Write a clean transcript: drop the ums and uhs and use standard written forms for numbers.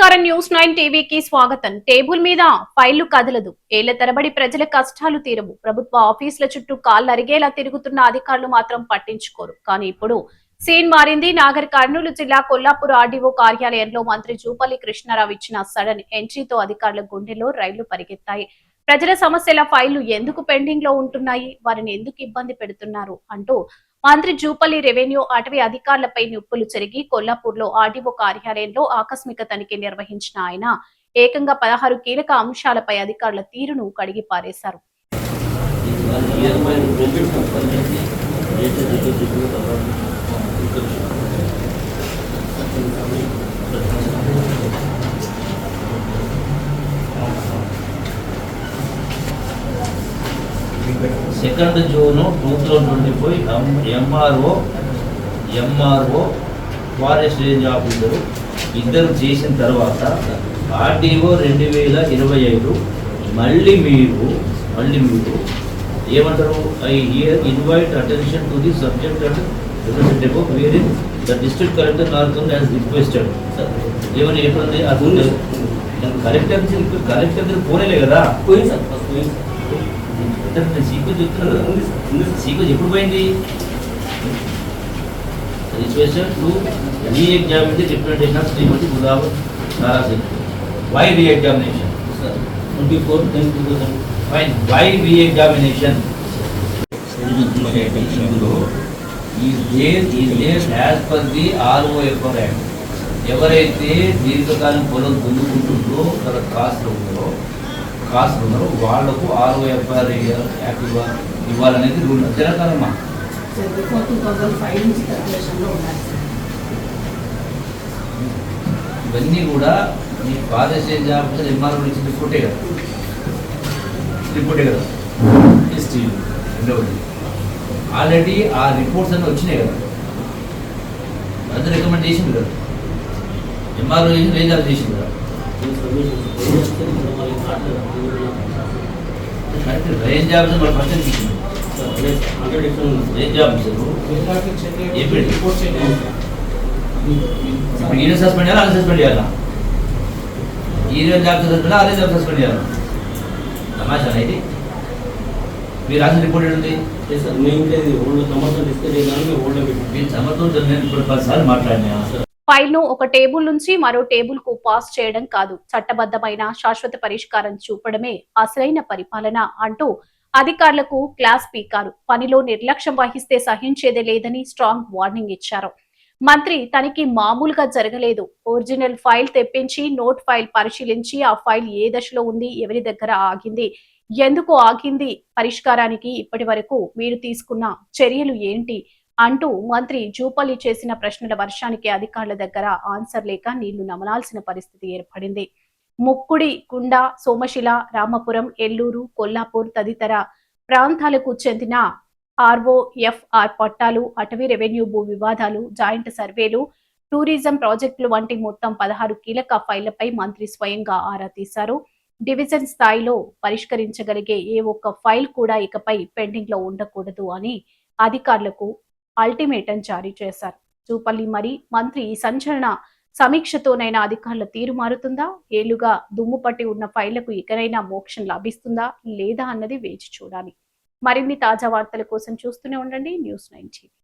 నమస్కారం న్యూస్ 9 టీవీకి స్వాగతం. టేబుల్ మీద ఫైళ్లు కదలదు. ఏళ్ల తరబడి ప్రజల కష్టాలు తీరవు. ప్రభుత్వ ఆఫీసుల చుట్టూ కాళ్ళు అరిగేలా తిరుగుతున్న అధికారులు మాత్రం పట్టించుకోరు. కానీ ఇప్పుడు సీన్ మారింది. నాగర్ కర్నూలు జిల్లా కొల్లాపూర్ ఆర్డీఓ కార్యాలయంలో మంత్రి జూపల్లి కృష్ణారావు ఇచ్చిన సడన్ ఎంట్రీతో అధికారుల గుండెల్లో రైళ్లు పరిగెత్తాయి. ప్రజల సమస్యల ఫైళ్లు ఎందుకు పెండింగ్ లో ఉంటున్నాయి, వారిని ఎందుకు ఇబ్బంది పెడుతున్నారు అంటూ మంత్రి జూపల్లి రెవెన్యూ అటవీ అధికారులపై నిప్పులు చెరిగి కొల్లాపూర్లో ఆర్డీఓ కార్యాలయంలో ఆకస్మిక తనిఖీ నిర్వహించిన ఆయన ఏకంగా 16 కీలక అంశాలపై అధికారుల తీరును కడిగి పారేశారు. Second June 2025 MRO forest range officer ఇద్దరు చేసిన తర్వాత ఆర్టీఓ 2025 మళ్ళీ మీరు ఏమంటారు, I here invite attention to the subject and representative where in the district collector నార్కన్ యాజ్ రిక్వెస్టెడ్. ఏమని చెప్పండి, అది కలెక్టర్ పోనేలే కదా, సీక్వెన్స్ చెప్తున్నారు. సీక్వెన్స్ ఎప్పుడు పోయింది? Requested to reexamine the representation of Shrimati Gulab Nara Singh. Why reexamination? 24/10/2000. Fine. Why reexamination? As per the ROFR act. ఎవరైతే దీర్ఘకాలం పొలం దున్నుకుంటుందో వాళ్ళ కాస్ట్లు ఉన్నారో వాళ్లకు ROFR యాక్ట్ ఇవ్వాలనేది రూల్. జరగాలమ్మా. ఇవన్నీ కూడా మీ ఫారెస్ట్ రేంజ్ ఆఫీసర్ ఎంఆర్ఓ ఇచ్చిన రిపోర్టే కదా. రెండవది ఆల్రెడీ ఆ రిపోర్ట్స్ అన్నీ వచ్చినాయి కదా, అది రికమెండ్ చేసింది కదా, ఎంఆర్ఓ రేంజ్ ఆఫీసర్ చేసింది కదా. రేంజ్ ఆఫీసర్ మన ఫస్ట్ తీసుకుంది. రేంజ్ ఆఫీసర్ ఇప్పుడు ఈయన సస్పెండ్ చేయాలా, అలా సస్పెండ్ చేయాలా? ఈ రేంజ్ ఆఫీసర్ సస్పెండ్, ఆ రేంజ్ ఆఫీసర్ సస్పెండ్ చేయాలా? సమాచారం అయితే మీరు రాసిన రిపోర్ట్ ఏంటి? సమర్థం మాట్లాడినా ఫైల్ ను ఒక టేబుల్ నుంచి మరో టేబుల్ కు పాస్ చేయడం కాదు, చట్టబద్ధమైన శాశ్వత పరిష్కారం చూపడమే అసలైన పరిపాలన అంటూ అధికారులకు క్లాస్ పీకారు. పనిలో నిర్లక్ష్యం వహిస్తే సహించేదే లేదని స్ట్రాంగ్ వార్నింగ్ ఇచ్చారు. మంత్రి తనకి మామూలుగా జరగలేదు. ఒరిజినల్ ఫైల్ తెప్పించి నోట్ ఫైల్ పరిశీలించి ఆ ఫైల్ ఏ దశలో ఉంది, ఎవరి దగ్గర ఆగింది, ఎందుకు ఆగింది, పరిష్కారానికి ఇప్పటి వరకు మీరు తీసుకున్న చర్యలు ఏంటి అంటూ మంత్రి జూపల్లి చేసిన ప్రశ్నల వర్షానికి అధికారుల దగ్గర ఆన్సర్ లేక నీళ్లు నమలాల్సిన పరిస్థితి ఏర్పడింది. ముక్కుడి, కుండ, సోమశిల, రామపురం, ఎల్లూరు, కొల్లాపూర్ తదితర ప్రాంతాలకు చెందిన ROFR పట్టాలు, అటవీ రెవెన్యూ భూ వివాదాలు, జాయింట్ సర్వేలు, టూరిజం ప్రాజెక్టులు వంటి మొత్తం 16 కీలక ఫైళ్లపై మంత్రి స్వయంగా ఆరా తీశారు. డివిజన్ స్థాయిలో పరిష్కరించగలిగే ఏ ఒక్క ఫైల్ కూడా ఇకపై పెండింగ్ లో ఉండకూడదు అని అధికారులకు అల్టిమేటం జారీ చేశారు. జూపల్లి మరి మంత్రి ఈ సంచలన సమీక్షతోనైనా అధికారుల తీరు మారుతుందా, ఏళ్లుగా దుమ్ము పట్టి ఉన్న ఫైళ్లకు ఇకనైనా మోక్షం లభిస్తుందా లేదా అన్నది వేచి చూడాలి. మరిన్ని తాజా వార్తల కోసం చూస్తూనే ఉండండి న్యూస్ 9 టీవీ.